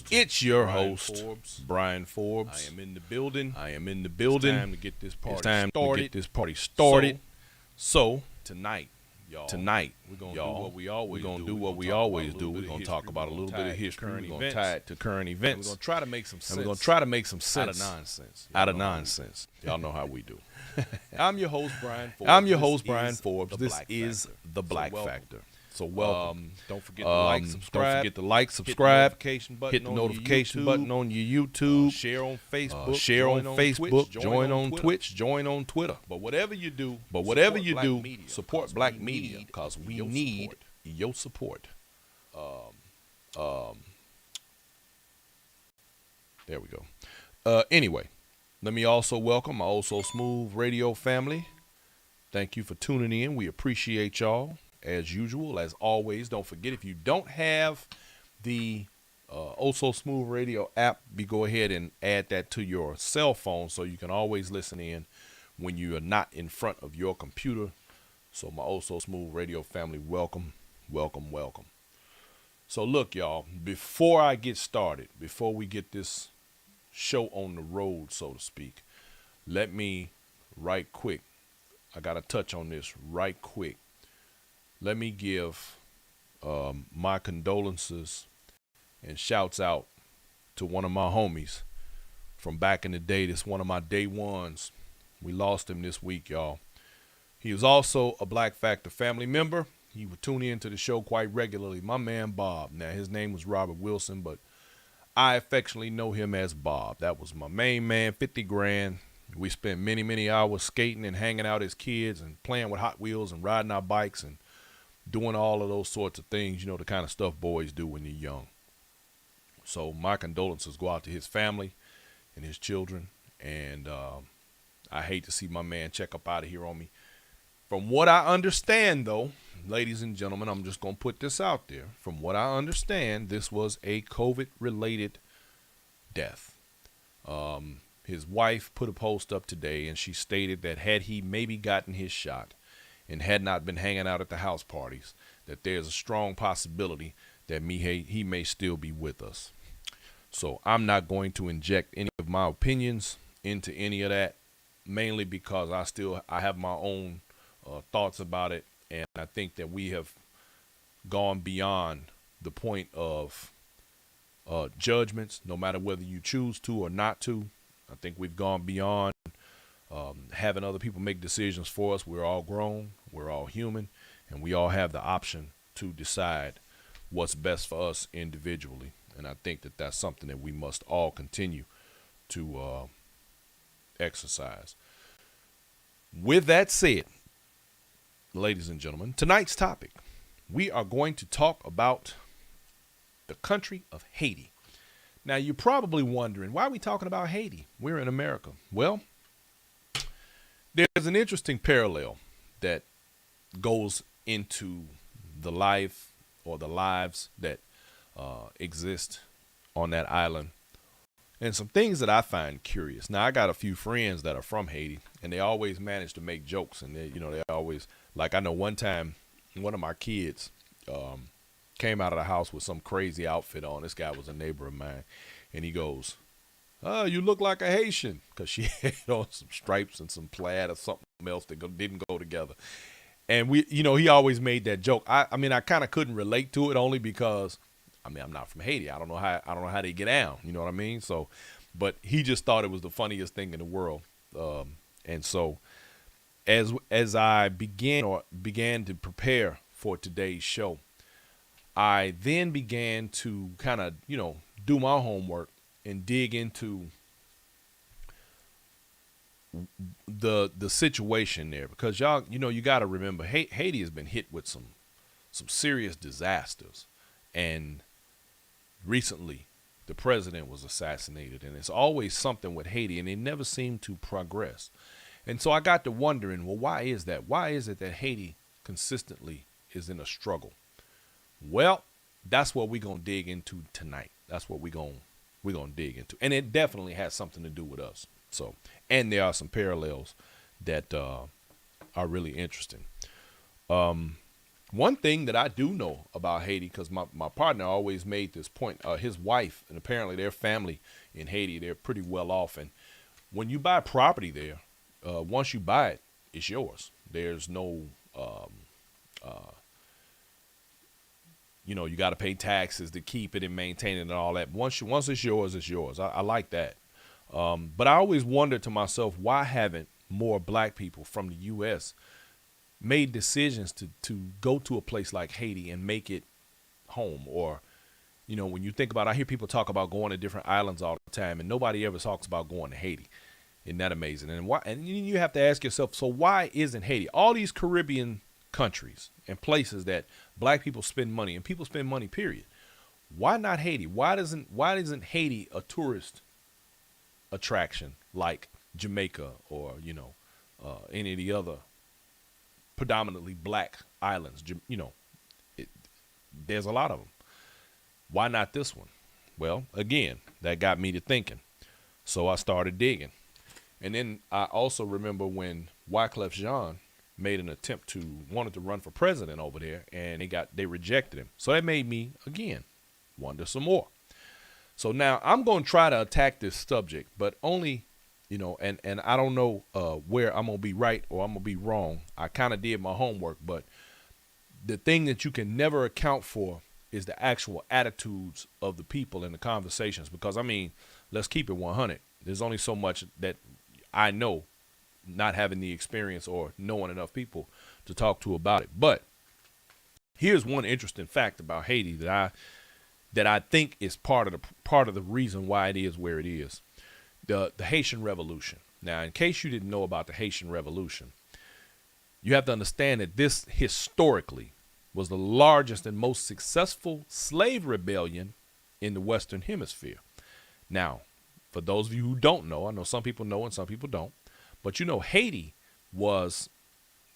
It's your host, Brian Forbes. I am in the building. It's time to get this party started. So tonight, we're gonna do what we always do. We're gonna talk about a little bit of history. We're gonna tie it to current events. We're gonna try to make some sense. We're gonna try to make some sense out of Out of nonsense. Y'all know how we do. I'm your host, Brian Forbes. This is the Black Factor. So welcome. Don't forget to like, subscribe. Don't forget to like, subscribe. Hit the notification button on your YouTube. Share on Facebook. Join on Twitch. Join on Twitter. But whatever you do, support Black media because we need your support. There we go. Anyway, let me also welcome my Oh So Smooth radio family. Thank you for tuning in. We appreciate y'all. As usual, as always, don't forget, if you don't have the Oh So Smooth Radio app, go ahead and add that to your cell phone so you can always listen in when you are not in front of your computer. So my Oh So Smooth Radio family, welcome. So look, y'all, before I get started, before we get this show on the road, so to speak, let me right quick, I got to touch on this right quick. Let me give my condolences and shouts out to one of my homies from back in the day. This one of my day ones. We lost him this week, y'all. He was also a Black Factor family member. He would tune in to the show quite regularly. My man Bob. Now, his name was Robert Wilson, but I affectionately know him as Bob. That was my main man, 50 grand. We spent many, many hours skating and hanging out as kids and playing with Hot Wheels and riding our bikes and doing all of those sorts of things, the kind of stuff boys do when they're young. So my condolences go out to his family and his children. And I hate to see my man check up out of here on me. From what I understand, though, ladies and gentlemen, I'm just going to put this out there. From what I understand, this was a COVID-related death. His wife put a post up today, and she stated that had he maybe gotten his shot, and had not been hanging out at the house parties, that there's a strong possibility that he may still be with us. So I'm not going to inject any of my opinions into any of that, mainly because I have my own thoughts about it, and I think that we have gone beyond the point of judgments, no matter whether you choose to or not to. I think we've gone beyond having other people make decisions for us. We're all grown, we're all human, and we all have the option to decide what's best for us individually. And I think that that's something that we must all continue to exercise. With that said, ladies and gentlemen, tonight's topic, we are going to talk about the country of Haiti. Now, you're probably wondering, why are we talking about Haiti? We're in America. Well, there's an interesting parallel that goes into the life or the lives that exist on that island, and some things that I find curious. Now, I got a few friends that are from Haiti, and they always manage to make jokes, and they always, like, I know one time one of my kids came out of the house with some crazy outfit on. This guy was a neighbor of mine, and he goes, "Oh, you look like a Haitian," because she had on some stripes and some plaid or something else that didn't go together. And he always made that joke. I mean, I kind of couldn't relate to it only because, I mean, I'm not from Haiti. I don't know how they get down. You know what I mean? So, but he just thought it was the funniest thing in the world. And so, as I began to prepare for today's show, I then began to kind of do my homework and dig into the situation there, because y'all, you got to remember, Haiti has been hit with some serious disasters, and recently the president was assassinated, and it's always something with Haiti, and they never seem to progress. And so I got to wondering, well, why is that? Why is it that Haiti consistently is in a struggle? Well, that's what we're going to dig into tonight. That's what we're going to dig into. And it definitely has something to do with us. So, and there are some parallels that are really interesting. One thing that I do know about Haiti, because my partner always made this point, his wife and apparently their family in Haiti, they're pretty well off. And when you buy property there, once you buy it, it's yours. There's no, um, uh, you got to pay taxes to keep it and maintain it and all that. Once it's yours, it's yours. I like that. But I always wondered to myself, why haven't more black people from the U.S. made decisions to go to a place like Haiti and make it home? Or, when you think about it, I hear people talk about going to different islands all the time, and nobody ever talks about going to Haiti. Isn't that amazing? And why? And you have to ask yourself, so why isn't Haiti? All these Caribbean countries and places that black people spend money, and people spend money, period. Why not Haiti? Why isn't Haiti a tourist attraction like Jamaica or any of the other predominantly black islands? It, there's a lot of them. Why not this one? Well, again, that got me to thinking. So I started digging. And then I also remember when Wyclef Jean made an attempt wanted to run for president over there, and they rejected him. So that made me, again, wonder some more. So now I'm going to try to attack this subject, but only, and I don't know where I'm going to be right or I'm going to be wrong. I kind of did my homework, but the thing that you can never account for is the actual attitudes of the people in the conversations. Because, let's keep it 100. There's only so much that I know, not having the experience or knowing enough people to talk to about it. But here's one interesting fact about Haiti that I think is part of the reason why it is where it is. The Haitian Revolution. Now, in case you didn't know about the Haitian Revolution, you have to understand that this historically was the largest and most successful slave rebellion in the Western Hemisphere. Now, for those of you who don't know, I know some people know and some people don't, but Haiti was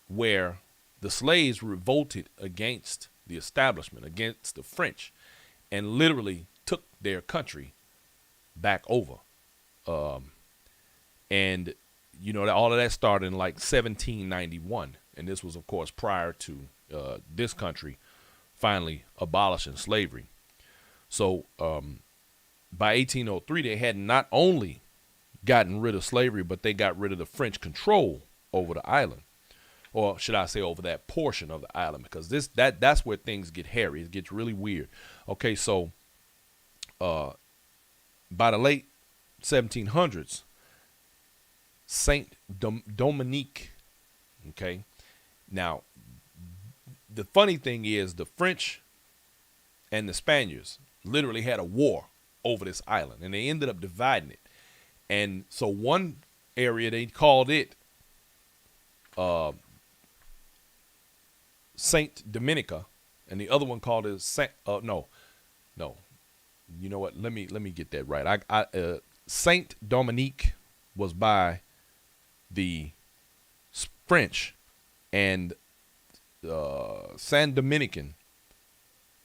where the slaves revolted against the establishment, against the French, and literally took their country back over. And all of that started in like 1791. And this was, of course, prior to this country finally abolishing slavery. So by 1803, they had not only gotten rid of slavery, but they got rid of the French control over the island. Or should I say over that portion of the island, because that's where things get hairy. It gets really weird. Okay, so by the late 1700s, Saint Dominique, okay? Now, the funny thing is the French and the Spaniards literally had a war over this island, and they ended up dividing it. And so one area, they called it Saint Dominica, and the other one called it no. You know what? Let me get that right. Saint Dominique was by the French, and San Dominican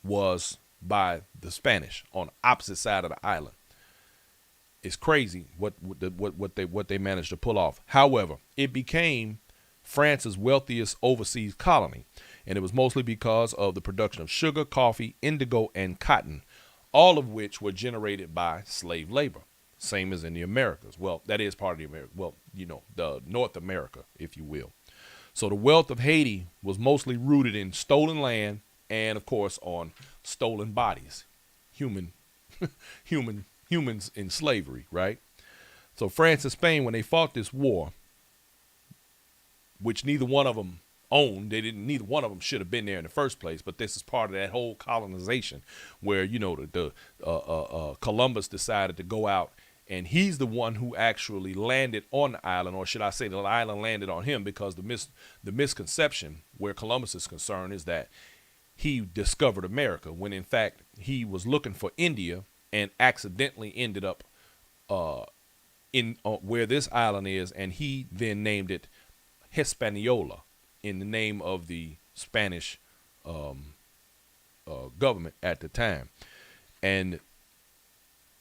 was by the Spanish on the opposite side of the island. It's crazy what they managed to pull off. However, it became France's wealthiest overseas colony, and it was mostly because of the production of sugar, coffee, indigo, and cotton, all of which were generated by slave labor, same as in the Americas. Well, that is part of the America. Well, the North America, if you will. So the wealth of Haiti was mostly rooted in stolen land and, of course, on stolen bodies, humans in slavery, right? So France and Spain, when they fought this war, which neither one of them owned, neither one of them should have been there in the first place. But this is part of that whole colonization, where Columbus decided to go out, and he's the one who actually landed on the island, or should I say, the island landed on him, because the misconception where Columbus is concerned is that he discovered America, when in fact he was looking for India and accidentally ended up in where this island is, and he then named it Hispaniola, in the name of the Spanish government at the time. And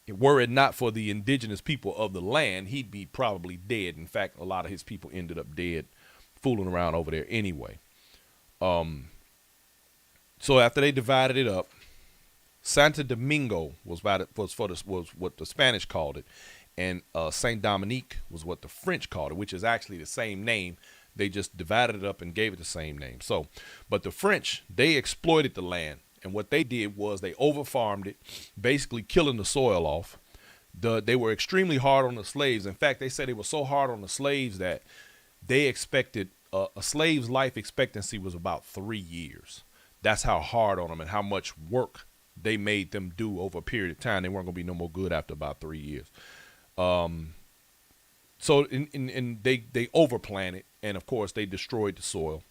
were it not for the indigenous people of the land, he'd be probably dead. In fact, a lot of his people ended up dead, fooling around over there anyway. So after they divided it up, Santo Domingo was what the Spanish called it, and Saint Dominique was what the French called it, which is actually the same name. They just divided it up and gave it the same name. So, but the French, they exploited the land, and what they did was they overfarmed it, basically killing the soil off. They were extremely hard on the slaves. In fact, they said they were so hard on the slaves that they expected a slave's life expectancy was about 3 years. That's how hard on them and how much work they made them do over a period of time. They weren't going to be no more good after about 3 years. So they overplanted, and of course they destroyed the soil.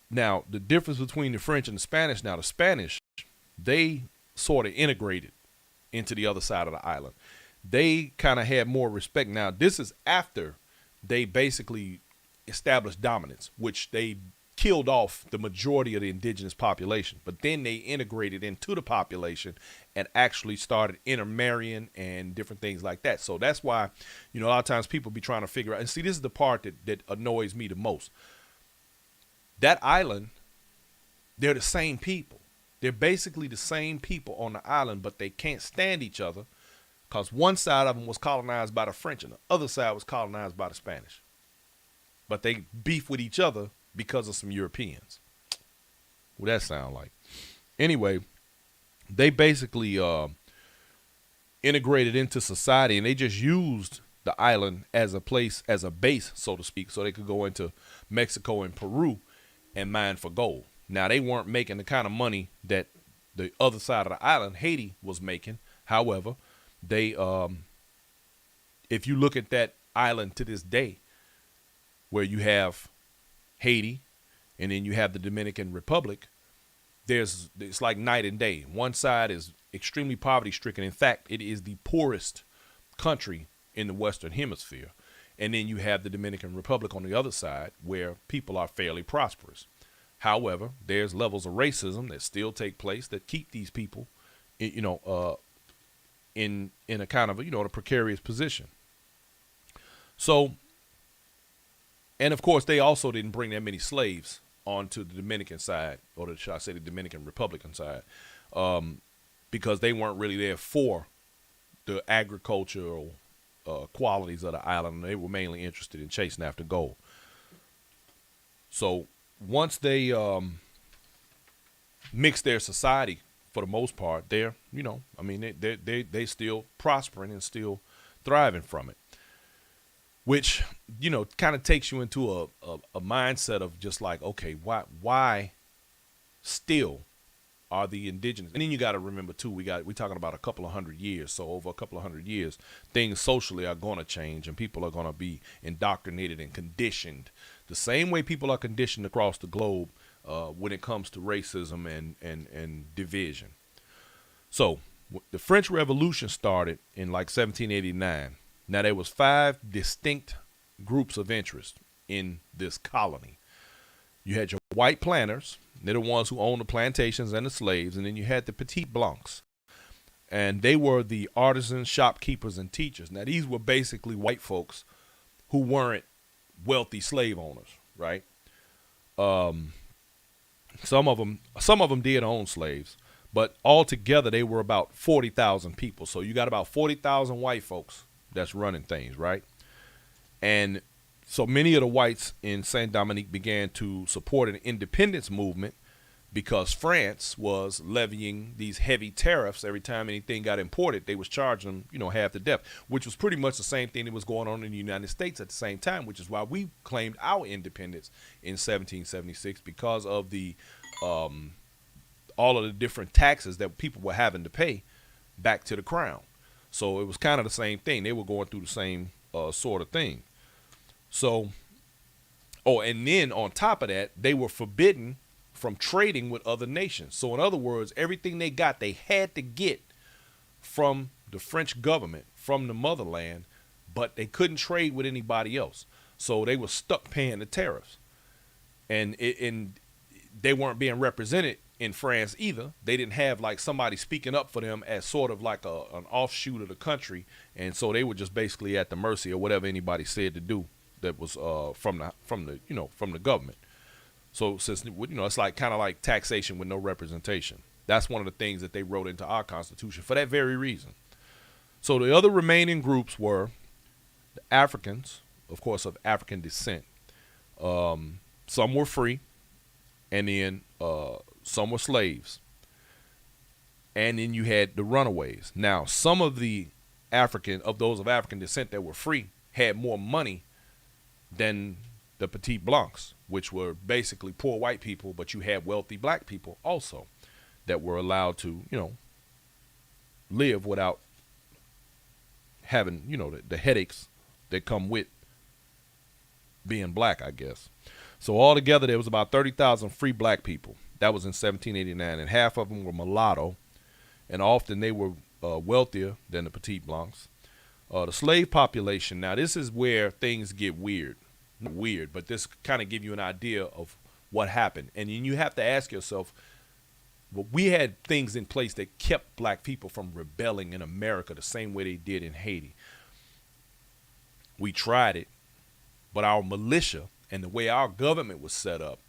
Now the difference between the French and the Spanish. Now the Spanish, they sort of integrated into the other side of the island. They kind of had more respect. Now this is after they basically established dominance, which they killed off the majority of the indigenous population, but then they integrated into the population and actually started intermarrying and different things like that. So that's why, a lot of times people be trying to figure out, and see, this is the part that annoys me the most. That island, they're the same people. They're basically the same people on the island, but they can't stand each other because one side of them was colonized by the French and the other side was colonized by the Spanish. But they beef with each other because of some Europeans. What that sound like? Anyway, they basically integrated into society, and they just used the island as a place, as a base, so to speak, so they could go into Mexico and Peru and mine for gold. Now, they weren't making the kind of money that the other side of the island, Haiti, was making. However, they, if you look at that island to this day, where you have Haiti and then you have the Dominican Republic, it's like night and day. One side is extremely poverty stricken. In fact, it is the poorest country in the Western Hemisphere. And then you have the Dominican Republic on the other side, where people are fairly prosperous. However, there's levels of racism that still take place that keep these people, in a kind of a precarious position. So, and of course, they also didn't bring that many slaves onto the Dominican side, or should I say the Dominican Republican side, because they weren't really there for the agricultural qualities of the island. They were mainly interested in chasing after gold. So once they mixed their society, for the most part, they're they still prospering and still thriving from it. Which, kind of takes you into a mindset of just like, okay, why still are the indigenous? And then you got to remember too, we're talking about a couple of 100 years. So over a couple of 100 years, things socially are going to change, and people are going to be indoctrinated and conditioned the same way people are conditioned across the globe when it comes to racism and division. So the French Revolution started in like 1789. Now, there was 5 distinct groups of interest in this colony. You had your white planters. They're the ones who owned the plantations and the slaves. And then you had the petit blancs. And they were the artisans, shopkeepers, and teachers. Now, these were basically white folks who weren't wealthy slave owners, right? Some of them did own slaves. But altogether, they were about 40,000 people. So you got about 40,000 white folks that's running things, right? And so many of the whites in Saint Dominique began to support an independence movement because France was levying these heavy tariffs every time anything got imported. They was charging them, half the death, which was pretty much the same thing that was going on in the United States at the same time, which is why we claimed our independence in 1776, because of the all of the different taxes that people were having to pay back to the crown. So it was kind of the same thing. They were going through the same sort of thing. So, and then on top of that, they were forbidden from trading with other nations. So in other words, everything they got, they had to get from the French government, from the motherland, but they couldn't trade with anybody else. So they were stuck paying the tariffs. And they weren't being represented in France either. They didn't have like somebody speaking up for them as sort of like an offshoot of the country, and so they were just basically at the mercy of whatever anybody said to do that was from the government. So since it's like kind of like taxation with no representation. That's one of the things that they wrote into our Constitution for that very reason. So the other remaining groups were the Africans, of course, of African descent. Some were free, and then some were slaves. And then you had the runaways. Now, some of those of African descent that were free had more money than the Petit Blancs, which were basically poor white people, but you had wealthy black people also that were allowed to, live without having, the headaches that come with being black, I guess. So altogether, there was about 30,000 free black people. That was in 1789, and half of them were mulatto, and often they were wealthier than the Petit Blancs. The slave population, now this is where things get weird, but this kind of give you an idea of what happened. And then you have to ask yourself, well, we had things in place that kept black people from rebelling in America the same way they did in Haiti. We tried it, but our militia and the way our government was set up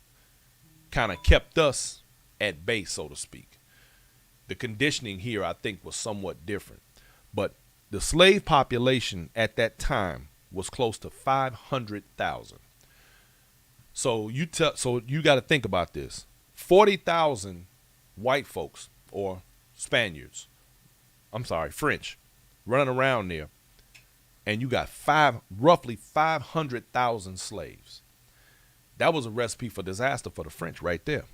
kind of kept us at bay, so to speak. The conditioning here, I think, was somewhat different. But the slave population at that time was close to 500,000. So you got to think about this. 40,000 white folks or French running around there, and you got roughly 500,000 slaves. That was a recipe for disaster for the French right there.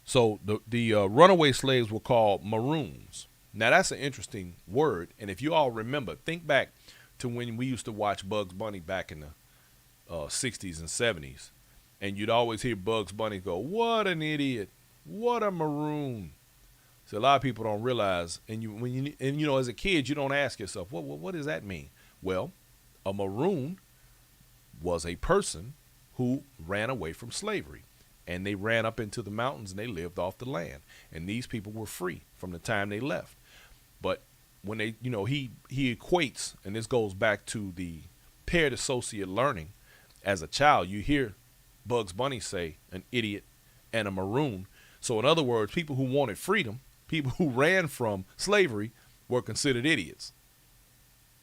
So the runaway slaves were called maroons. Now that's an interesting word, and if you all remember, think back to when we used to watch Bugs Bunny back in the 60s and 70s, and you'd always hear Bugs Bunny go, "What an idiot! What a maroon!" So a lot of people don't realize, and as a kid, you don't ask yourself, what does that mean? Well, a maroon was a person who ran away from slavery, and they ran up into the mountains and they lived off the land, and these people were free from the time they left. But when they, he equates, and this goes back to the paired associate learning. As a child, you hear Bugs Bunny say an idiot and a maroon. So in other words, people who wanted freedom, people who ran from slavery, were considered idiots.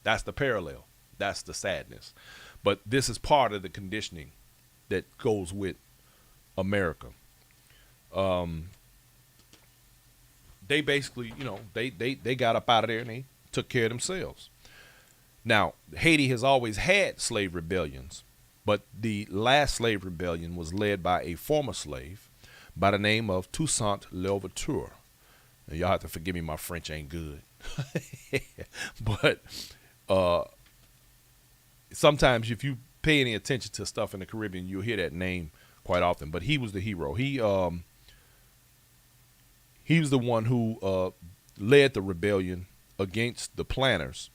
That's the parallel. That's the sadness. But this is part of the conditioning that goes with America. They basically, they got up out of there and they took care of themselves. Now, Haiti has always had slave rebellions, but the last slave rebellion was led by a former slave by the name of Toussaint Louverture. And y'all have to forgive me, my French ain't good. But sometimes if you pay any attention to stuff in the Caribbean, you'll hear that name quite often. But he was the hero. He was the one who led the rebellion against the planters,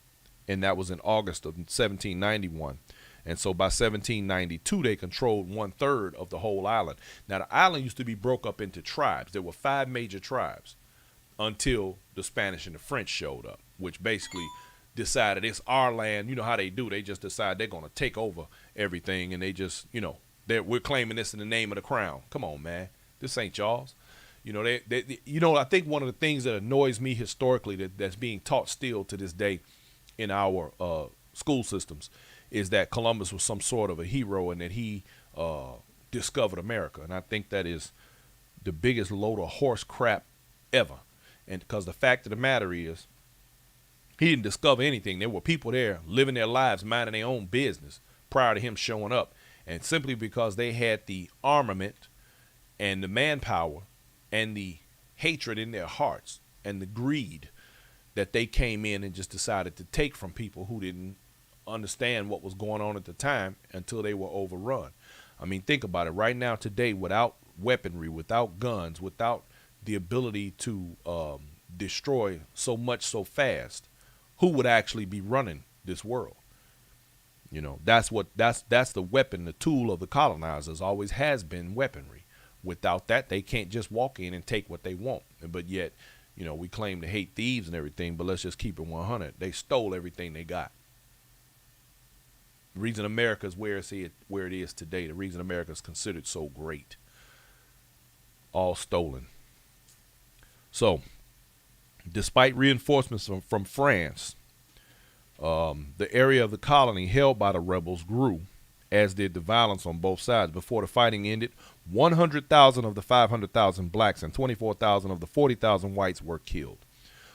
and that was in August of 1791. And so by 1792, they controlled 1/3 of the whole island. Now, the island used to be broke up into tribes. There were 5 major tribes until the Spanish and the French showed up, which basically decided it's our land. You know how they do. They just decide they're going to take over everything, and they just, we're claiming this in the name of the crown. Come on, man. This ain't y'all's. I think one of the things that annoys me historically that's being taught still to this day in our school systems is that Columbus was some sort of a hero and that he discovered America. And I think that is the biggest load of horse crap ever. And because the fact of the matter is, he didn't discover anything. There were people there living their lives, minding their own business prior to him showing up. And simply because they had the armament and the manpower and the hatred in their hearts and the greed that they came in and just decided to take from people who didn't understand what was going on at the time until they were overrun. I mean, think about it. Right now, today, without weaponry, without guns, without the ability to destroy so much so fast, who would actually be running this world? That's the weapon, the tool of the colonizers always has been weaponry. Without that, they can't just walk in and take what they want. But yet, we claim to hate thieves and everything, but let's just keep it 100. They stole everything they got. The reason America is where it is today, the reason America is considered so great, all stolen. So, despite reinforcements from France, the area of the colony held by the rebels grew, as did the violence on both sides. Before the fighting ended, 100,000 of the 500,000 blacks and 24,000 of the 40,000 whites were killed.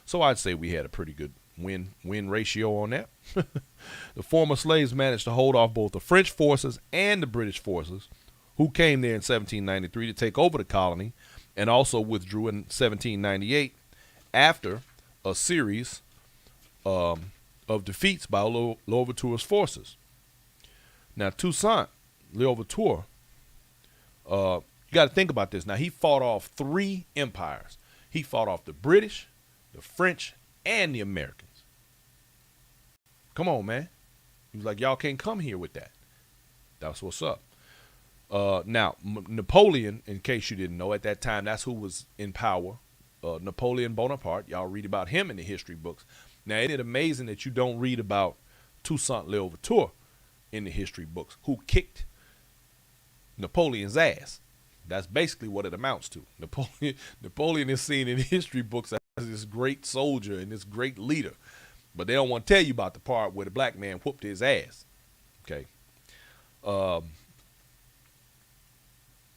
So I'd say we had a pretty good win ratio on that. The former slaves managed to hold off both the French forces and the British forces, who came there in 1793 to take over the colony, and also withdrew in 1798 after a series of defeats by Louverture's forces. Now, Toussaint Louverture, you got to think about this. Now, he fought off 3 empires. He fought off the British, the French, and the Americans. Come on, man. He was like, y'all can't come here with that. That's what's up. Now, Napoleon, in case you didn't know, at that time, that's who was in power. Napoleon Bonaparte. Y'all read about him in the history books. Now, isn't it amazing that you don't read about Toussaint Louverture in the history books, who kicked Napoleon's ass? That's basically what it amounts to. Napoleon is seen in history books as this great soldier and this great leader, but they don't want to tell you about the part where the black man whooped his ass. Okay.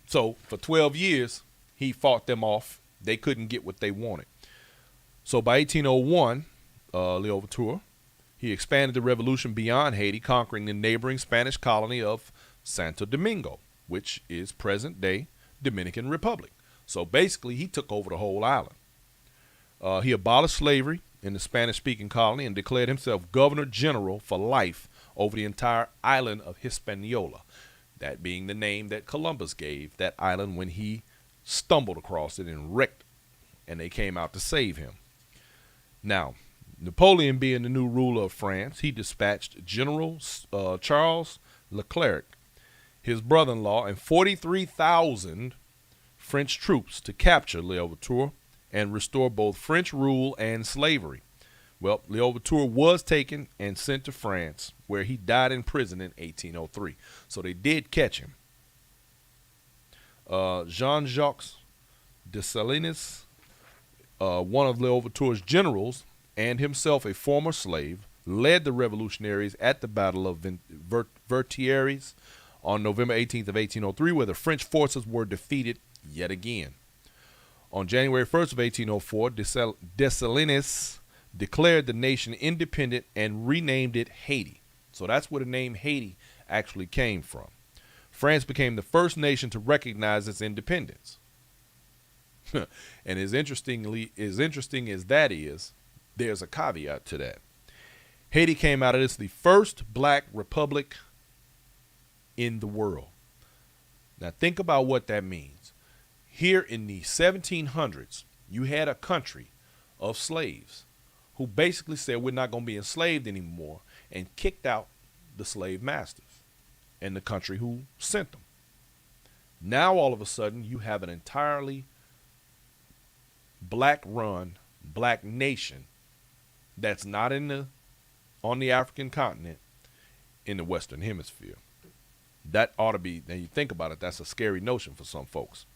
So for 12 years, he fought them off. They couldn't get what they wanted. So by 1801, Louverture, he expanded the revolution beyond Haiti, conquering the neighboring Spanish colony of Santo Domingo, which is present-day Dominican Republic. So basically, he took over the whole island. He abolished slavery in the Spanish-speaking colony and declared himself governor general for life over the entire island of Hispaniola, that being the name that Columbus gave that island when he stumbled across it and wrecked, and they came out to save him. Now, Napoleon being the new ruler of France, he dispatched General Charles Leclerc, his brother-in-law, and 43,000 French troops to capture Louverture and restore both French rule and slavery. Well, Louverture was taken and sent to France, where he died in prison in 1803. So they did catch him. Jean-Jacques Dessalines, one of Louverture's generals, and himself a former slave, led the revolutionaries at the Battle of Vertières on November 18th of 1803, where the French forces were defeated yet again. On January 1st of 1804, Dessalines declared the nation independent and renamed it Haiti. So that's where the name Haiti actually came from. France became the first nation to recognize its independence. And as interesting as that is, there's a caveat to that. Haiti came out of this the first black republic in the world. Now think about what that means. Here in the 1700s, you had a country of slaves who basically said we're not going to be enslaved anymore and kicked out the slave masters and the country who sent them. Now all of a sudden you have an entirely black-run, black nation that's not on the African continent in the Western Hemisphere. That ought to be, now you think about it, that's a scary notion for some folks.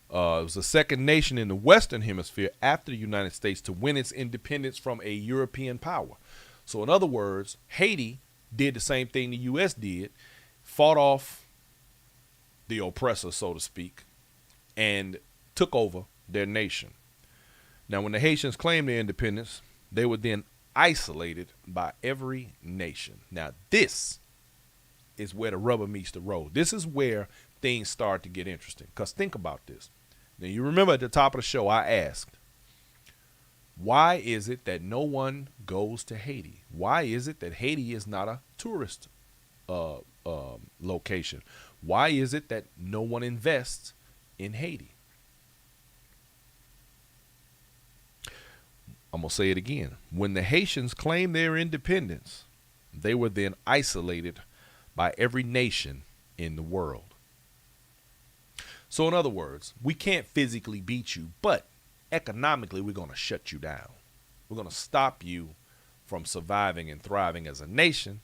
It was the second nation in the Western Hemisphere after the United States to win its independence from a European power. So in other words, Haiti did the same thing the U.S. did, fought off the oppressor, so to speak, and took over their nation. Now, when the Haitians claimed their independence, they were then isolated by every nation. Now, this is where the rubber meets the road. This is where things start to get interesting. Because think about this. Now, you remember at the top of the show, I asked, why is it that no one goes to Haiti? Why is it that Haiti is not a tourist location? Why is it that no one invests in Haiti? I'm going to say it again. When the Haitians claimed their independence, they were then isolated by every nation in the world. So in other words, we can't physically beat you, but economically we're going to shut you down. We're going to stop you from surviving and thriving as a nation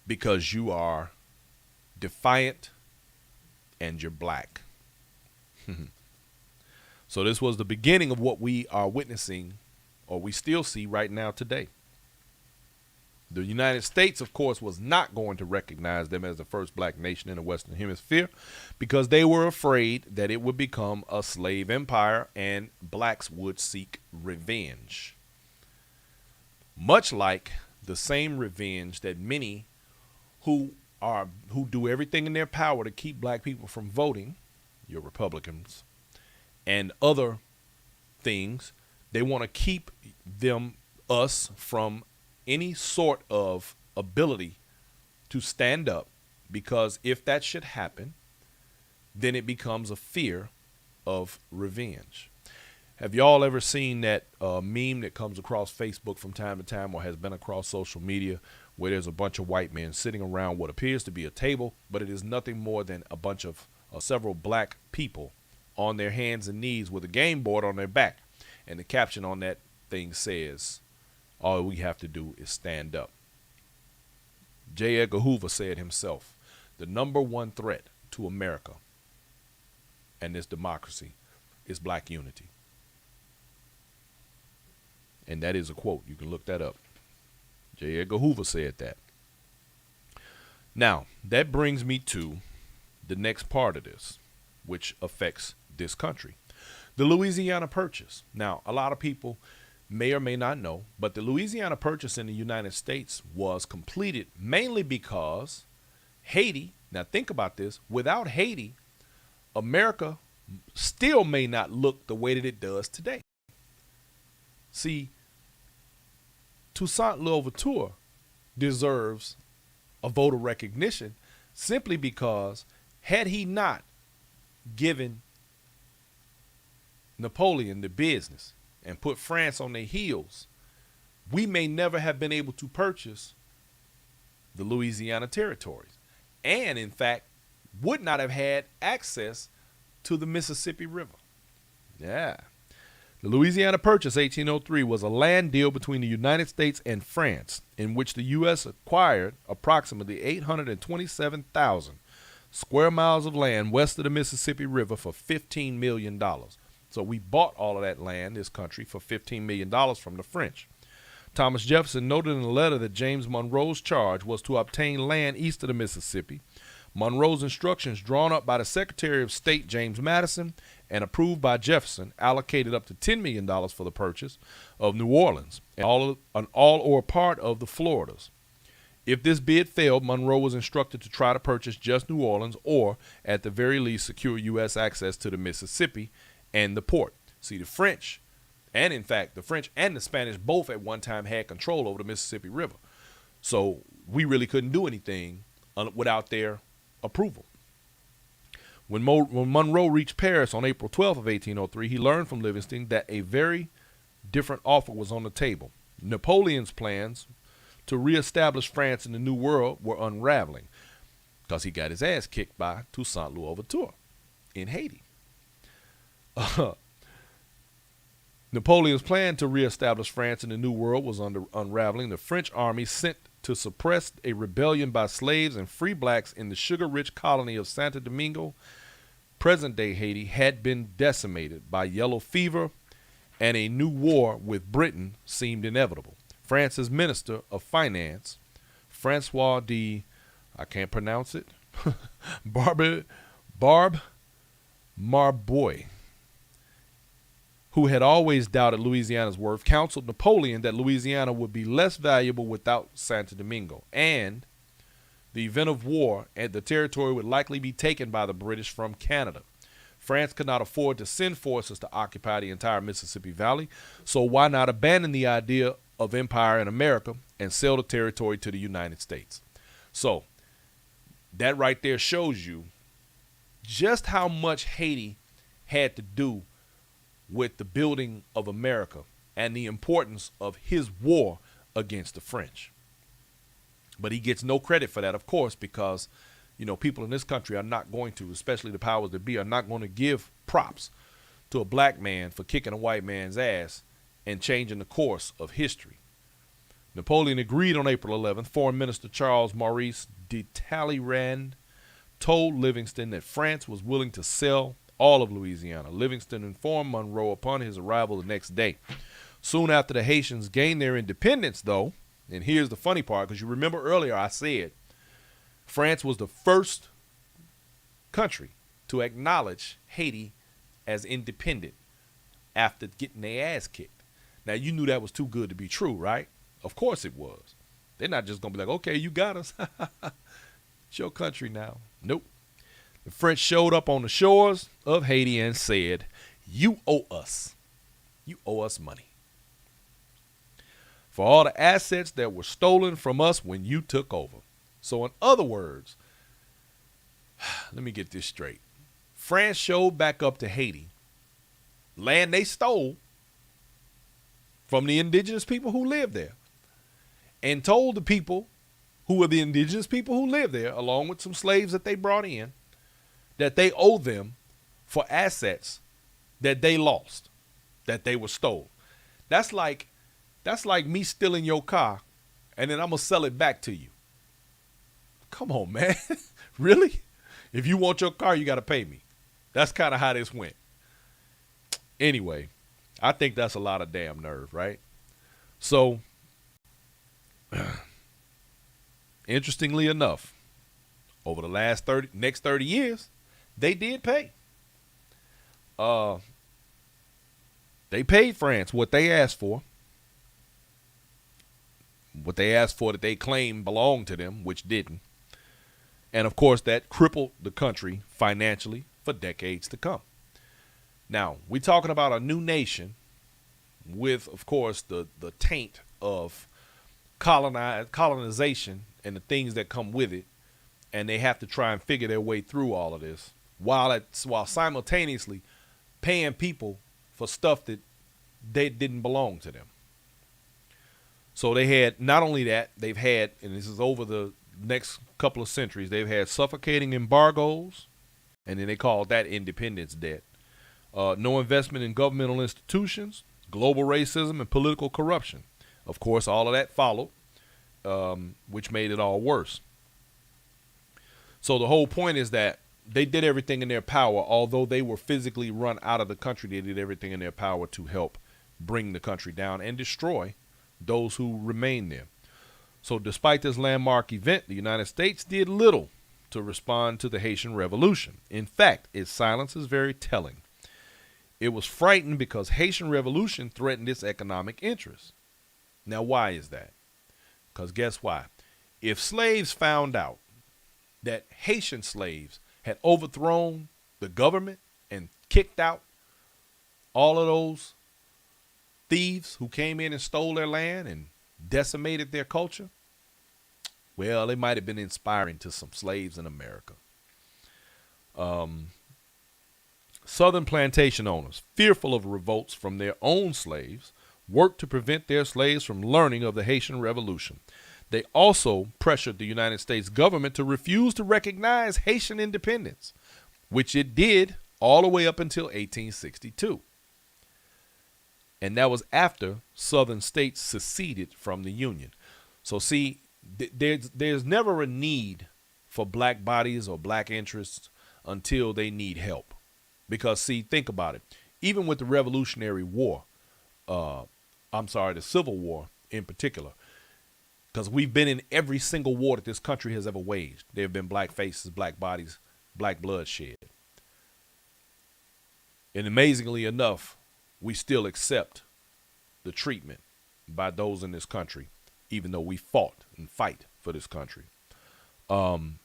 because you are defiant and you're black. So this was the beginning of what we are witnessing, or we still see right now today. The United States, of course, was not going to recognize them as the first black nation in the Western Hemisphere because they were afraid that it would become a slave empire and blacks would seek revenge. Much like the same revenge that many who do everything in their power to keep black people from voting, your Republicans, and other things, they want to keep us from any sort of ability to stand up, because if that should happen, then it becomes a fear of revenge. Have y'all ever seen that meme that comes across Facebook from time to time, or has been across social media, where there's a bunch of white men sitting around what appears to be a table, but it is nothing more than a bunch of several black people on their hands and knees with a game board on their back, and the caption on that thing says, "All we have to do is stand up." J. Edgar Hoover said himself, the number one threat to America and this democracy is black unity. And that is a quote. You can look that up. J. Edgar Hoover said that. Now, that brings me to the next part of this, which affects this country. The Louisiana Purchase. Now, a lot of people may or may not know, but the Louisiana Purchase in the United States was completed mainly because Haiti, now think about this, without Haiti, America still may not look the way that it does today. See, Toussaint Louverture deserves a vote of recognition simply because had he not given Napoleon the business and put France on their heels, we may never have been able to purchase the Louisiana territories, and in fact would not have had access to the Mississippi River. Yeah. The Louisiana Purchase 1803 was a land deal between the United States and France, in which the U.S. acquired approximately 827,000 square miles of land west of the Mississippi River for $15 million. So we bought all of that land, this country, for $15 million from the French. Thomas Jefferson noted in a letter that James Monroe's charge was to obtain land east of the Mississippi. Monroe's instructions, drawn up by the Secretary of State James Madison and approved by Jefferson, allocated up to $10 million for the purchase of New Orleans and all or part of the Floridas. If this bid failed, Monroe was instructed to try to purchase just New Orleans, or at the very least secure U.S. access to the Mississippi and the port. See, the French, and in fact the French and the Spanish both at one time had control over the Mississippi River. So we really couldn't do anything without their approval. When Monroe reached Paris on April 12th of 1803, he learned from Livingston that a very different offer was on the table. Napoleon's plans to reestablish France in the New World were unraveling because he got his ass kicked by Toussaint Louverture in Haiti. Napoleon's plan to reestablish France in the New World was unraveling. The French army sent to suppress a rebellion by slaves and free blacks in the sugar-rich colony of Santo Domingo, present-day Haiti, had been decimated by yellow fever, and a new war with Britain seemed inevitable. France's Minister of Finance, Francois de, I can't pronounce it, Barbe Marbois, who had always doubted Louisiana's worth, counseled Napoleon that Louisiana would be less valuable without Santo Domingo, and the event of war and the territory would likely be taken by the British from Canada. France could not afford to send forces to occupy the entire Mississippi Valley, so why not abandon the idea of empire in America and sell the territory to the United States? So that right there shows you just how much Haiti had to do with the building of America and the importance of his war against the French. But he gets no credit for that, of course, because, you know, people in this country are not going to, especially the powers that be, are not going to give props to a black man for kicking a white man's ass and changing the course of history. Napoleon agreed on April 11th. Foreign Minister Charles Maurice de Talleyrand told Livingston that France was willing to sell all of Louisiana. Livingston informed Monroe upon his arrival the next day. Soon after the Haitians gained their independence, though, and here's the funny part, because you remember earlier I said France was the first country to acknowledge Haiti as independent after getting their ass kicked. Now, you knew that was too good to be true, right? Of course it was. They're not just going to be like, okay, you got us. It's your country now. Nope. The French showed up on the shores of Haiti and said, you owe us. You owe us money for all the assets that were stolen from us when you took over. So in other words, let me get this straight. France showed back up to Haiti, land they stole from the indigenous people who lived there, and told the people who were the indigenous people who lived there, along with some slaves that they brought in, that they owe them for assets that they lost, that they were stole. That's like me stealing your car, and then I'm going to sell it back to you. Come on, man. Really? If you want your car, you got to pay me. That's kind of how this went. Anyway, I think that's a lot of damn nerve, right? So, interestingly enough, over the next 30 years, they did pay. They paid France what they asked for. What they asked for that they claimed belonged to them, which didn't. And, of course, that crippled the country financially for decades to come. Now, we're talking about a new nation with, of course, the taint of colonization and the things that come with it. And they have to try and figure their way through all of this while simultaneously paying people for stuff that they didn't belong to them. So they had, not only that, they've had, and this is over the next couple of centuries, they've had suffocating embargoes, and then they called that independence debt. No investment in governmental institutions, global racism, and political corruption. Of course, all of that followed, which made it all worse. So the whole point is that they did everything in their power. Although they were physically run out of the country, they did everything in their power to help bring the country down and destroy those who remained there. So despite this landmark event, the United States did little to respond to the Haitian Revolution. In fact, its silence is very telling. It was frightened because Haitian Revolution threatened its economic interests. Now, why is that? Because guess why? If slaves found out that Haitian slaves had overthrown the government and kicked out all of those thieves who came in and stole their land and decimated their culture, well, they might have been inspiring to some slaves in America. Southern plantation owners, fearful of revolts from their own slaves, worked to prevent their slaves from learning of the Haitian Revolution. They also pressured the United States government to refuse to recognize Haitian independence, which it did all the way up until 1862. And that was after Southern states seceded from the Union. So see, there's never a need for black bodies or black interests until they need help. Because, see, think about it. Even with the Revolutionary War, the Civil War in particular, because we've been in every single war that this country has ever waged. There have been black faces, black bodies, black blood shed. And amazingly enough, we still accept the treatment by those in this country, even though we fought and fight for this country. The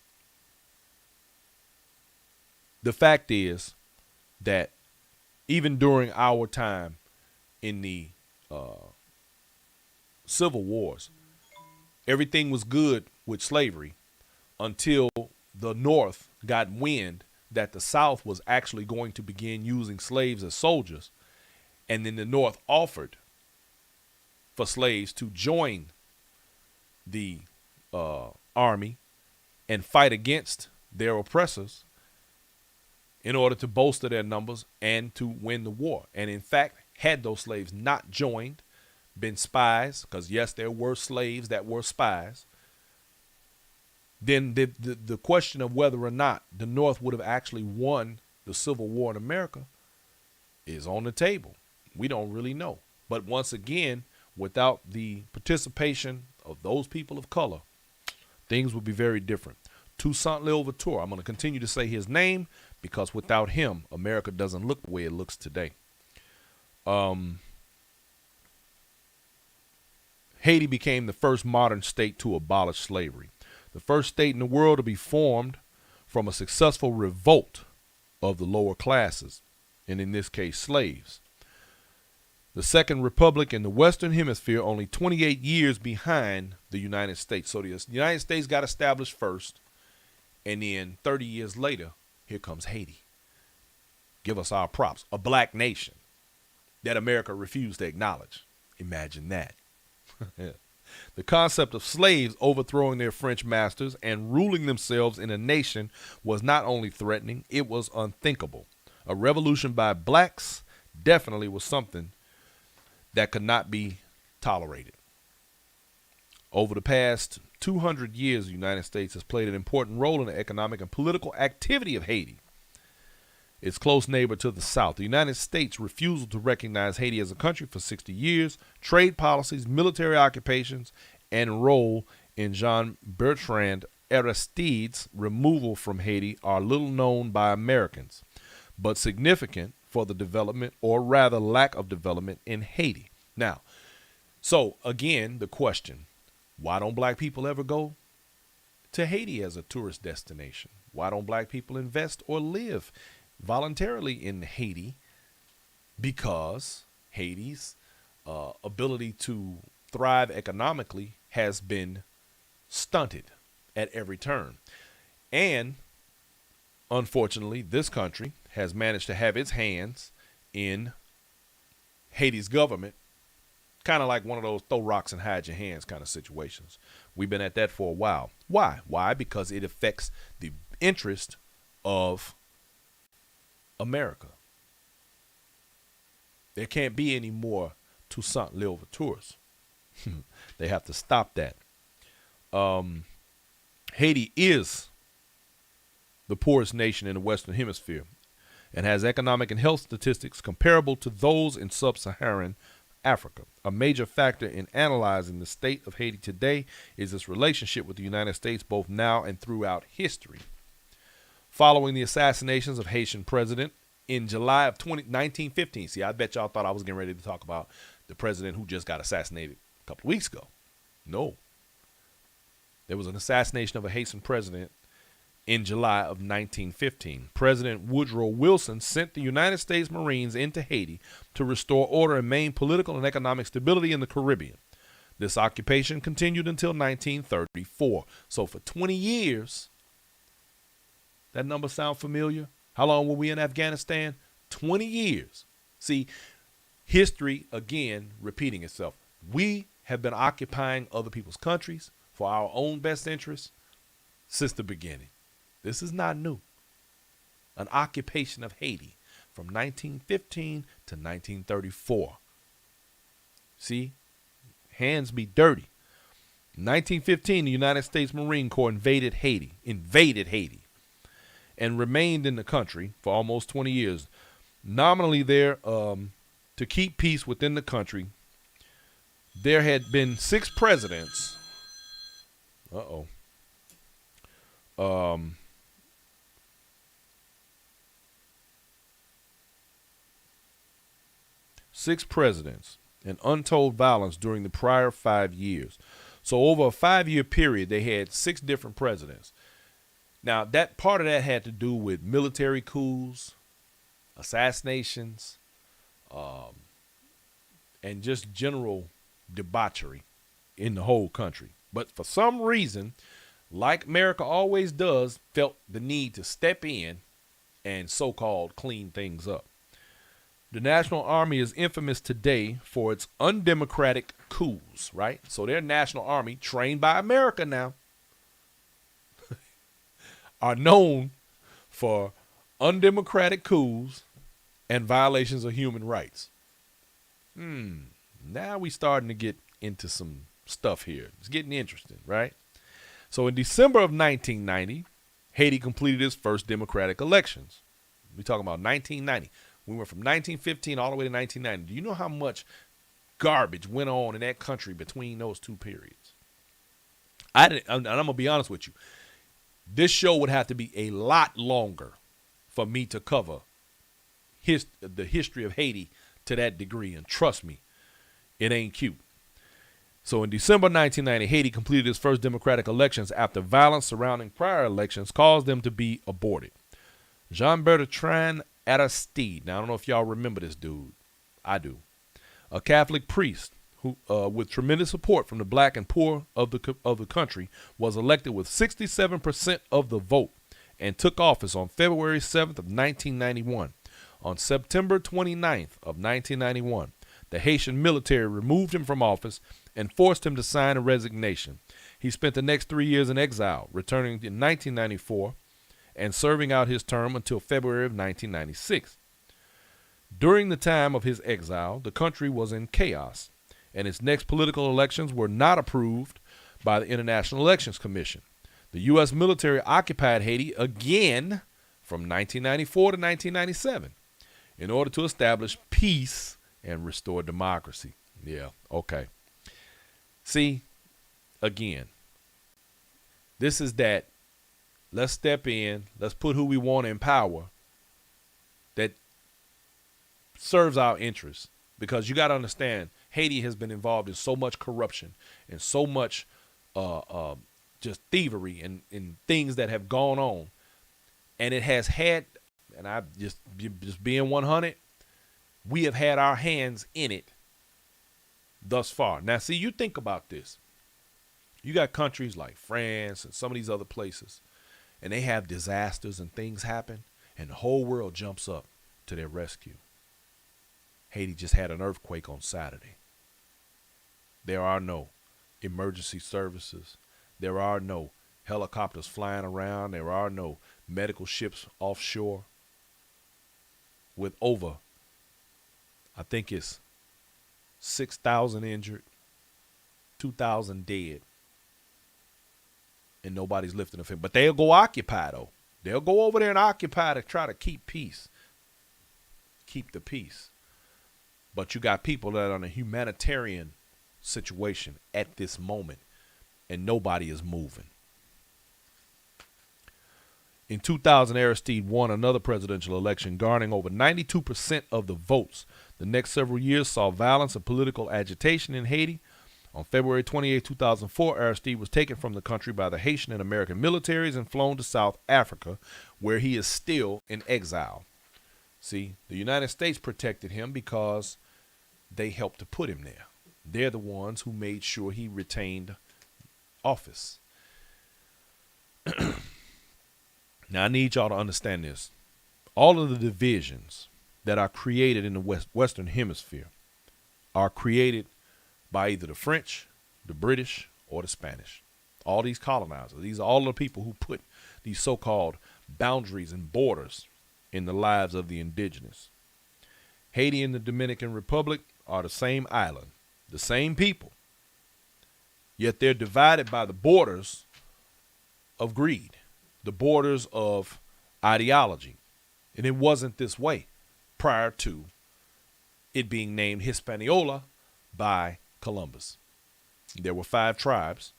fact is that even during our time in the Civil Wars, everything was good with slavery until the North got wind that the South was actually going to begin using slaves as soldiers. And then the North offered for slaves to join the army and fight against their oppressors in order to bolster their numbers and to win the war. And in fact, had those slaves not joined, been spies, because yes, there were slaves that were spies, then the question of whether or not the North would have actually won the Civil War in America is on the table. We don't really know. But once again, without the participation of those people of color, things would be very different. Toussaint Louverture, I'm going to continue to say his name because without him, America doesn't look the way it looks today. Haiti became the first modern state to abolish slavery. The first state in the world to be formed from a successful revolt of the lower classes, and in this case, slaves. The second republic in the Western Hemisphere, only 28 years behind the United States. So the United States got established first, and then 30 years later, here comes Haiti. Give us our props. A black nation that America refused to acknowledge. Imagine that. The concept of slaves overthrowing their French masters and ruling themselves in a nation was not only threatening, it was unthinkable. A revolution by blacks definitely was something that could not be tolerated. Over the past 200 years, the United States has played an important role in the economic and political activity of Haiti, its close neighbor to the south. The United States' refusal to recognize Haiti as a country for 60 years, trade policies, military occupations, and role in Jean-Bertrand Aristide's removal from Haiti are little known by Americans, but significant for the development, or rather lack of development, in Haiti. Now, so again, the question, why don't black people ever go to Haiti as a tourist destination? Why don't black people invest or live voluntarily in Haiti? Because Haiti's ability to thrive economically has been stunted at every turn. And unfortunately, this country has managed to have its hands in Haiti's government, kind of like one of those throw rocks and hide your hands kind of situations. We've been at that for a while. Why? Why? Because it affects the interest of America. There can't be any more Toussaint Louvertures. They have to stop that. Haiti is the poorest nation in the Western Hemisphere and has economic and health statistics comparable to those in sub-Saharan Africa. A major factor in analyzing the state of Haiti today is its relationship with the United States, both now and throughout history. Following the assassinations of Haitian president in July of 1915. See, I bet y'all thought I was getting ready to talk about the president who just got assassinated a couple of weeks ago. No. There was an assassination of a Haitian president in July of 1915. President Woodrow Wilson sent the United States Marines into Haiti to restore order and maintain political and economic stability in the Caribbean. This occupation continued until 1934. So for 20 years, that number sound familiar? How long were we in Afghanistan? 20 years. See, history, again, repeating itself. We have been occupying other people's countries for our own best interests since the beginning. This is not new. An occupation of Haiti from 1915 to 1934. See, hands be dirty. In 1915, the United States Marine Corps invaded Haiti, and remained in the country for almost 20 years. Nominally there to keep peace within the country. There had been 6 presidents. Six presidents and untold violence during the prior 5 years. So over a 5-year period, they had 6 different presidents. Now, that part of that had to do with military coups, assassinations, and just general debauchery in the whole country. But for some reason, like America always does, felt the need to step in and so-called clean things up. The National Army is infamous today for its undemocratic coups, right? So their National Army, trained by America now, are known for undemocratic coups and violations of human rights. Now we starting to get into some stuff here. It's getting interesting, right? So in December of 1990, Haiti completed its first democratic elections. We're talking about 1990. We went from 1915 all the way to 1990. Do you know how much garbage went on in that country between those two periods? And I'm going to be honest with you. This show would have to be a lot longer for me to cover the history of Haiti to that degree. And trust me, it ain't cute. So in December 1990, Haiti completed its first democratic elections after violence surrounding prior elections caused them to be aborted. Jean-Bertrand Aristide, now I don't know if y'all remember this dude. I do. A Catholic priest who, with tremendous support from the black and poor of the country, was elected with 67% of the vote and took office on February 7th of 1991. On September 29th of 1991, the Haitian military removed him from office and forced him to sign a resignation. He spent the next 3 years in exile, returning in 1994 and serving out his term until February of 1996. During the time of his exile, the country was in chaos, and its next political elections were not approved by the International Elections Commission. The U.S. military occupied Haiti again from 1994 to 1997 in order to establish peace and restore democracy. Yeah, okay. See, again, this is that let's step in, let's put who we want in power that serves our interests. Because you got to understand, Haiti has been involved in so much corruption and so much just thievery and things that have gone on. And it has had, and I just being 100, we have had our hands in it thus far. Now, see, you think about this. You got countries like France and some of these other places, and they have disasters and things happen, and the whole world jumps up to their rescue. Haiti just had an earthquake on Saturday. There are no emergency services. There are no helicopters flying around. There are no medical ships offshore. With over, I think it's 6,000 injured, 2,000 dead, and nobody's lifting a finger. But they'll go occupy, though. They'll go over there and occupy to try to keep peace. Keep the peace. But you got people that are in a humanitarian situation at this moment, and nobody is moving. In 2000, Aristide won another presidential election, garnering over 92% of the votes. The next several years saw violence and political agitation in Haiti. On February 28, 2004, Aristide was taken from the country by the Haitian and American militaries and flown to South Africa, where he is still in exile. See, the United States protected him because they helped to put him there. They're the ones who made sure he retained office. Now, I need y'all to understand this. All of the divisions that are created in the Western Hemisphere are created by either the French, the British, or the Spanish. All these colonizers, these are all the people who put these so-called boundaries and borders in the lives of the indigenous. Haiti and the Dominican Republic are the same island, the same people, yet they're divided by the borders of greed, the borders of ideology. And it wasn't this way prior to it being named Hispaniola by Columbus. There were 5 tribes,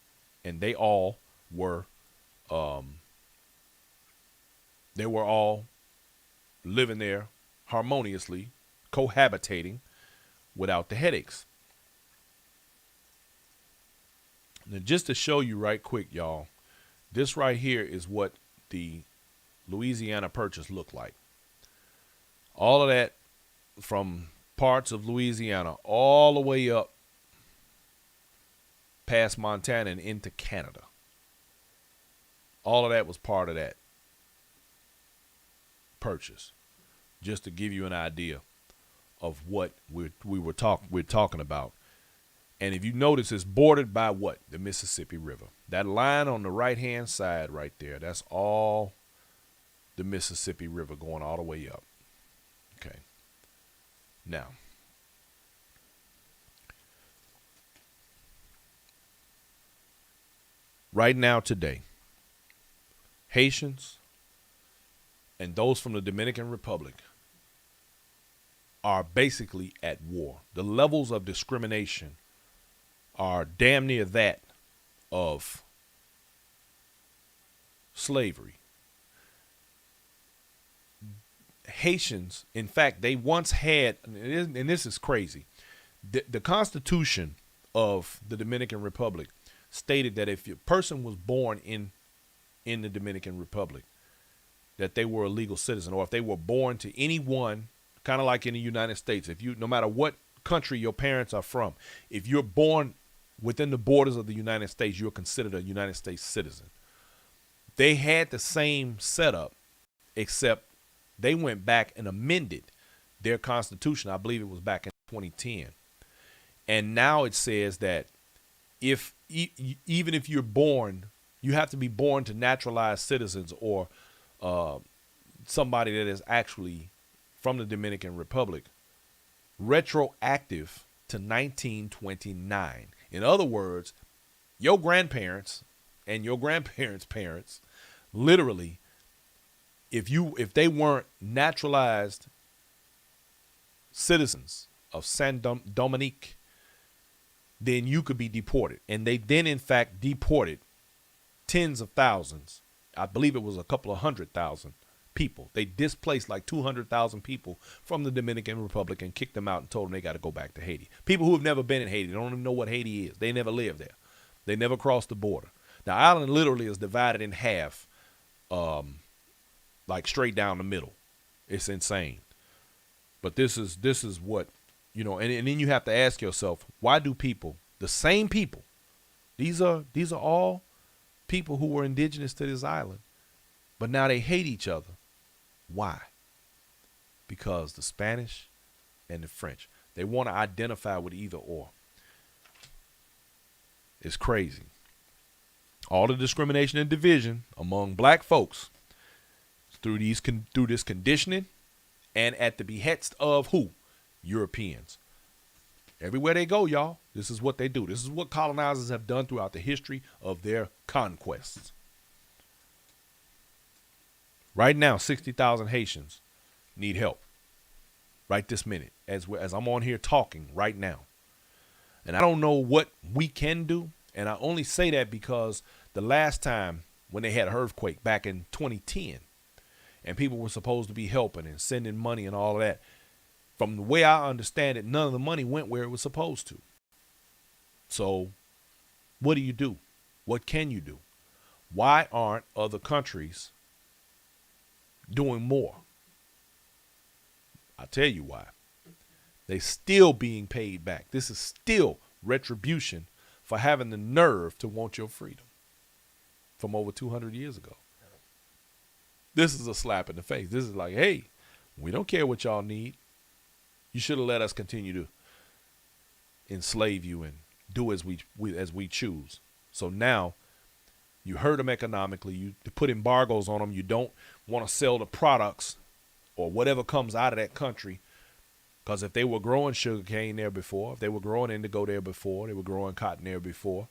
and they all were living there harmoniously, cohabitating without the headaches. Now, just to show you right quick, y'all, this right here is what the Louisiana Purchase looked like. All of that from parts of Louisiana all the way up past Montana and into Canada. All of that was part of that purchase. Just to give you an idea of what we're talking about. And if you notice, it's bordered by what? The Mississippi River. That line on the right-hand side right there, that's all the Mississippi River going all the way up. Okay. Now, right now today, Haitians and those from the Dominican Republic are basically at war. The levels of discrimination are damn near that of slavery. Haitians, in fact, they once had, and this is crazy, the Constitution of the Dominican Republic stated that if a person was born in the Dominican Republic, that they were a legal citizen, or if they were born to anyone, kind of like in the United States, if you, no matter what country your parents are from, if you're born within the borders of the United States, you're considered a United States citizen. They had the same setup, except they went back and amended their constitution. I believe it was back in 2010. And now it says that if even if you're born, you have to be born to naturalized citizens or somebody that is actually from the Dominican Republic, retroactive to 1929. In other words, your grandparents and your grandparents' parents, literally, if they weren't naturalized citizens of Saint Dominique, then you could be deported. And they then, in fact, deported tens of thousands. I believe it was a couple of 100,000 people. They displaced like 200,000 people from the Dominican Republic and kicked them out and told them they got to go back to Haiti. People who have never been in Haiti, they don't even know what Haiti is. They never lived there. They never crossed the border. The island literally is divided in half, like straight down the middle. It's insane. But this is what, and then you have to ask yourself, why do people, the same people, these are all people who were indigenous to this island, but now they hate each other. Why? Because the Spanish and the French, they want to identify with either or. It's crazy. All the discrimination and division among black folks through this conditioning and at the behest of who? Europeans. Everywhere they go, y'all, this is what they do. This is what colonizers have done throughout the history of their conquests. Right now, 60,000 Haitians need help. Right this minute, as I'm on here talking right now. And I don't know what we can do. And I only say that because the last time when they had an earthquake back in 2010, and people were supposed to be helping and sending money and all of that, from the way I understand it, none of the money went where it was supposed to. So what do you do? What can you do? Why aren't other countries doing more? I'll tell you why. They're still being paid back. This is still retribution for having the nerve to want your freedom from over 200 years ago. This is a slap in the face. This is like, hey, we don't care what y'all need. You should have let us continue to enslave you and do as we choose. So now you hurt them economically. You put embargoes on them. You don't want to sell the products or whatever comes out of that country. Because if they were growing sugarcane there before, if they were growing indigo there before, they were growing cotton there before,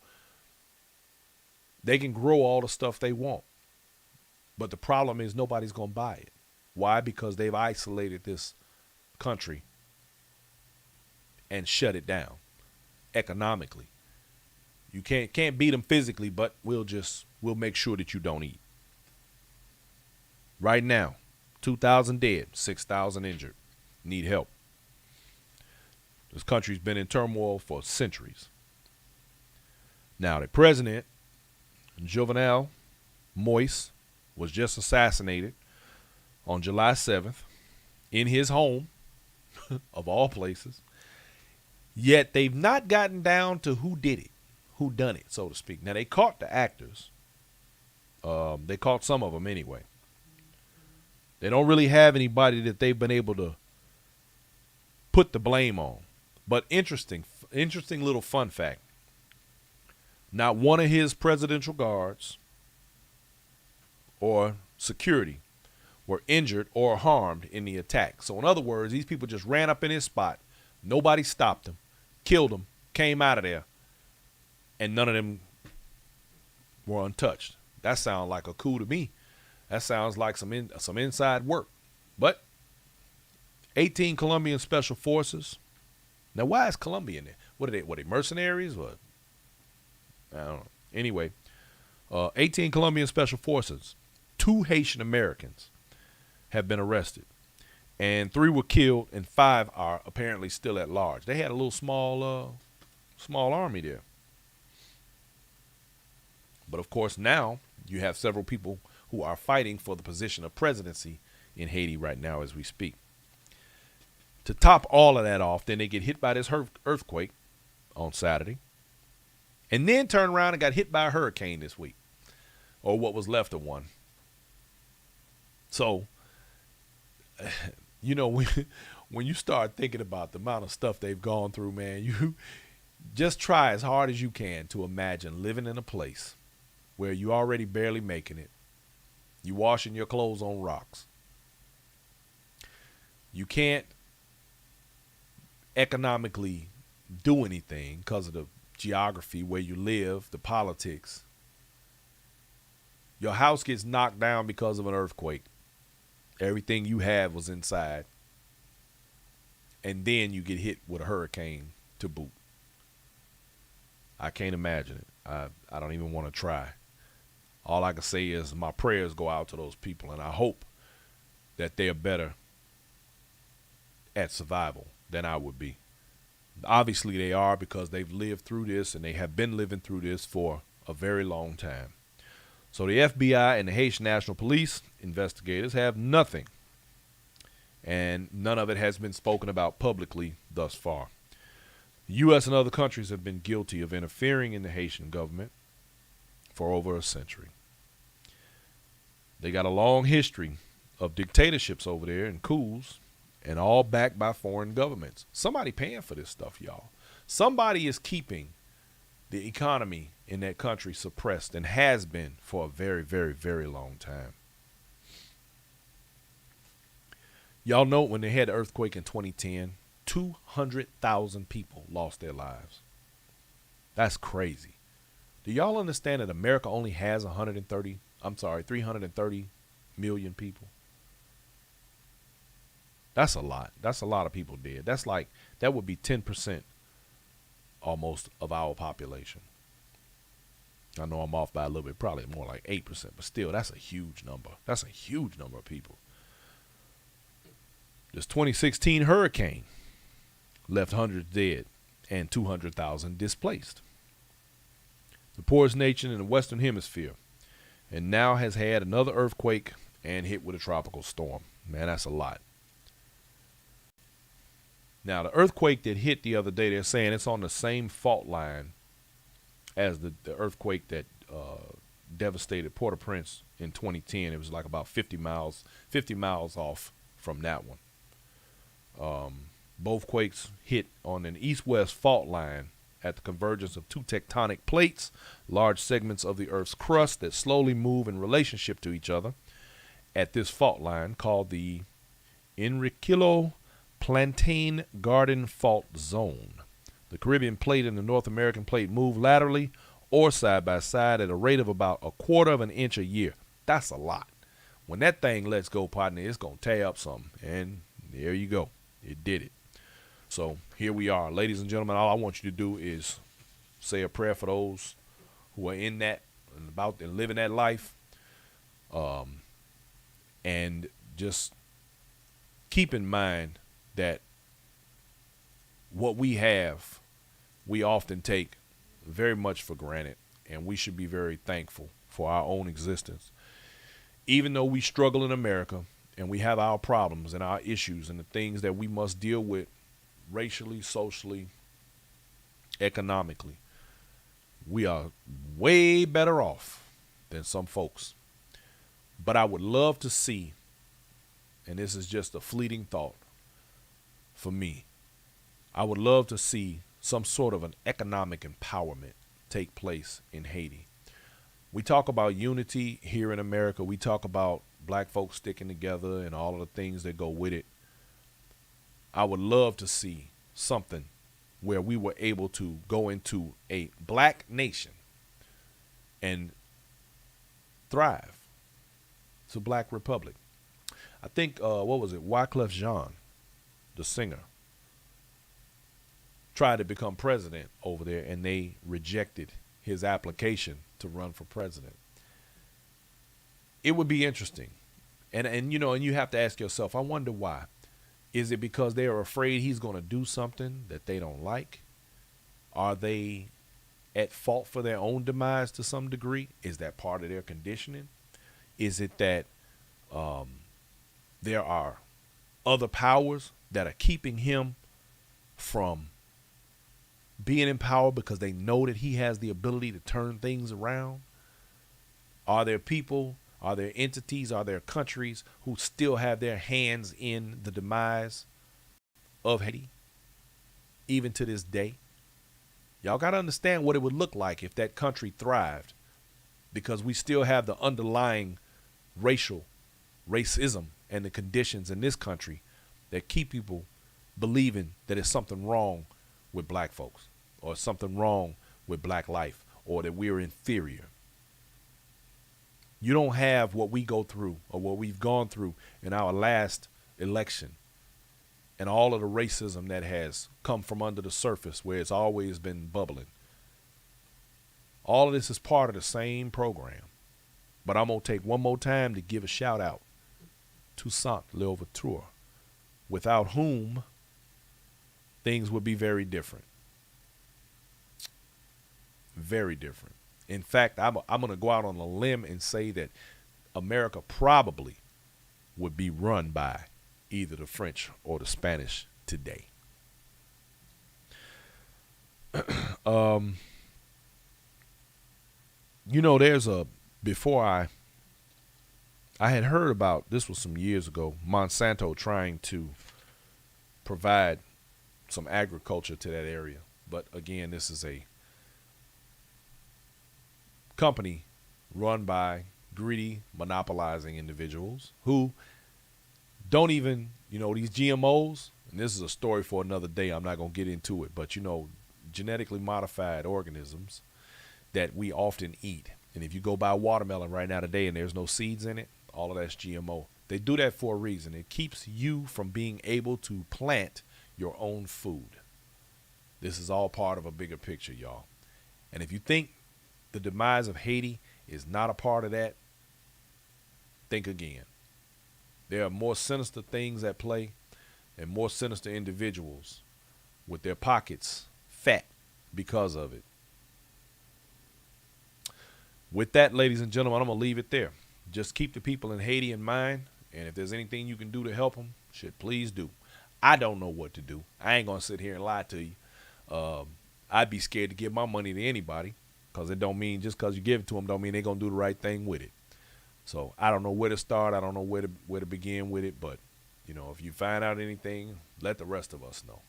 they can grow all the stuff they want. But the problem is nobody's going to buy it. Why? Because they've isolated this country and shut it down economically. You can't beat them physically, but we'll make sure that you don't eat. Right now, 2,000 dead, 6,000 injured. Need help. This country's been in turmoil for centuries. Now, the president, Jovenel Moise, was just assassinated on July 7th in his home, of all places. Yet they've not gotten down to who did it, who done it, so to speak. Now, they caught the actors. They caught some of them anyway. They don't really have anybody that they've been able to put the blame on. But interesting little fun fact. Not one of his presidential guards or security were injured or harmed in the attack. So in other words, these people just ran up in his spot. Nobody stopped them, killed them, came out of there, and none of them were untouched. That sounds like a coup to me. That sounds like some inside work. But 18 Colombian Special Forces. Now, why is Colombia in there? What are they? What are they, mercenaries? What? I don't know. Anyway, 18 Colombian Special Forces, 2 Haitian Americans have been arrested, and 3 were killed, and 5 are apparently still at large. They had a little small army there. But of course, now you have several people who are fighting for the position of presidency in Haiti right now as we speak. To top all of that off, then they get hit by this earthquake on Saturday, and then turn around and got hit by a hurricane this week, or what was left of one. So, when you start thinking about the amount of stuff they've gone through, man, you just try as hard as you can to imagine living in a place where you already barely making it. You washing your clothes on rocks. You can't economically do anything because of the geography where you live, the politics. Your house gets knocked down because of an earthquake. Everything you had was inside. And then you get hit with a hurricane to boot. I can't imagine it. I don't even want to try. All I can say is my prayers go out to those people, and I hope that they're better at survival than I would be. Obviously they are, because they've lived through this, and they have been living through this for a very long time. So the FBI and the Haitian National Police investigators have nothing, and none of it has been spoken about publicly thus far. The U.S. and other countries have been guilty of interfering in the Haitian government for over a century. They got a long history of dictatorships over there and coups, and all backed by foreign governments. Somebody paying for this stuff, y'all. Somebody is keeping the economy in that country suppressed, and has been for a very, very, very long time. Y'all know when they had the earthquake in 2010, 200,000 people lost their lives. That's crazy. Do y'all understand that America only has 330 million people? That's a lot. That's a lot of people dead. That would be 10% almost of our population. I know I'm off by a little bit, probably more like 8%, but still, that's a huge number. That's a huge number of people. This 2016 hurricane left hundreds dead and 200,000 displaced. The poorest nation in the Western Hemisphere, and now has had another earthquake and hit with a tropical storm. Man, that's a lot. Now, the earthquake that hit the other day, they're saying it's on the same fault line as the earthquake that devastated Port-au-Prince in 2010. It was like about 50 miles off from that one. Both quakes hit on an east-west fault line at the convergence of 2 tectonic plates, large segments of the Earth's crust that slowly move in relationship to each other at this fault line called the Enriquillo Plantain Garden Fault Zone. The Caribbean plate and the North American plate move laterally or side by side at a rate of about 1/4 of an inch a year. That's a lot. When that thing lets go, partner, it's going to tear up something. And there you go. It did it. So here we are. Ladies and gentlemen, all I want you to do is say a prayer for those who are in that and about and living that life. And just keep in mind that what we have, we often take very much for granted, and we should be very thankful for our own existence. Even though we struggle in America and we have our problems and our issues and the things that we must deal with racially, socially, economically, we are way better off than some folks. But I would love to see, and this is just a fleeting thought for me, I would love to see some sort of an economic empowerment take place in Haiti. We talk about unity here in America. We talk about black folks sticking together and all of the things that go with it. I would love to see something where we were able to go into a black nation and thrive. to Black Republic. I think, what was it, Wyclef Jean, the singer, tried to become president over there, and they rejected his application to run for president. It would be interesting. And you have to ask yourself, I wonder why. Is it because they are afraid he's going to do something that they don't like? Are they at fault for their own demise to some degree? Is that part of their conditioning? Is it that there are other powers that are keeping him from being in power because they know that he has the ability to turn things around? Are there people, are there entities, are there countries who still have their hands in the demise of Haiti, even to this day? Y'all got to understand what it would look like if that country thrived, because we still have the underlying racism and the conditions in this country that keep people believing that there's something wrong with black folks, or something wrong with black life, or that we're inferior. You don't have what we go through or what we've gone through in our last election, and all of the racism that has come from under the surface where it's always been bubbling. All of this is part of the same program. But I'm going to take one more time to give a shout out to Toussaint Louverture, without whom things would be very different. Very different. In fact, I'm going to go out on a limb and say that America probably would be run by either the French or the Spanish today. There's before I had heard about, this was some years ago, Monsanto trying to provide some agriculture to that area. But again, this is a company run by greedy, monopolizing individuals who don't even, these GMOs, and this is a story for another day, I'm not going to get into it, but genetically modified organisms that we often eat. And if you go buy watermelon right now today and there's no seeds in it, all of that's GMO. They do that for a reason. It keeps you from being able to plant your own food. This is all part of a bigger picture, y'all. And if you think the demise of Haiti is not a part of that, think again. There are more sinister things at play and more sinister individuals with their pockets fat because of it. With that, ladies and gentlemen, I'm going to leave it there. Just keep the people in Haiti in mind, and if there's anything you can do to help them, please do. I don't know what to do. I ain't going to sit here and lie to you. I'd be scared to give my money to anybody, because it don't mean just because you give it to them don't mean they're going to do the right thing with it. So I don't know where to start. I don't know where to begin with it, but, if you find out anything, let the rest of us know.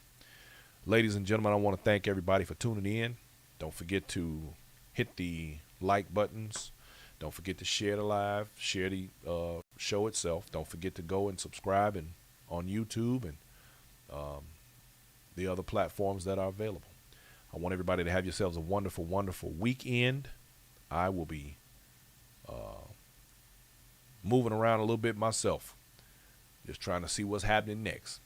Ladies and gentlemen, I want to thank everybody for tuning in. Don't forget to hit the like buttons. Don't forget to share the live, share the show itself. Don't forget to go and subscribe on YouTube and the other platforms that are available. I want everybody to have yourselves a wonderful, wonderful weekend. I will be moving around a little bit myself, just trying to see what's happening next.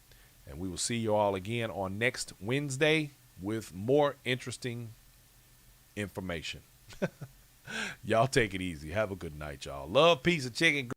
And we will see you all again on next Wednesday with more interesting information. Y'all take it easy. Have a good night, y'all. Love, peace, and chicken.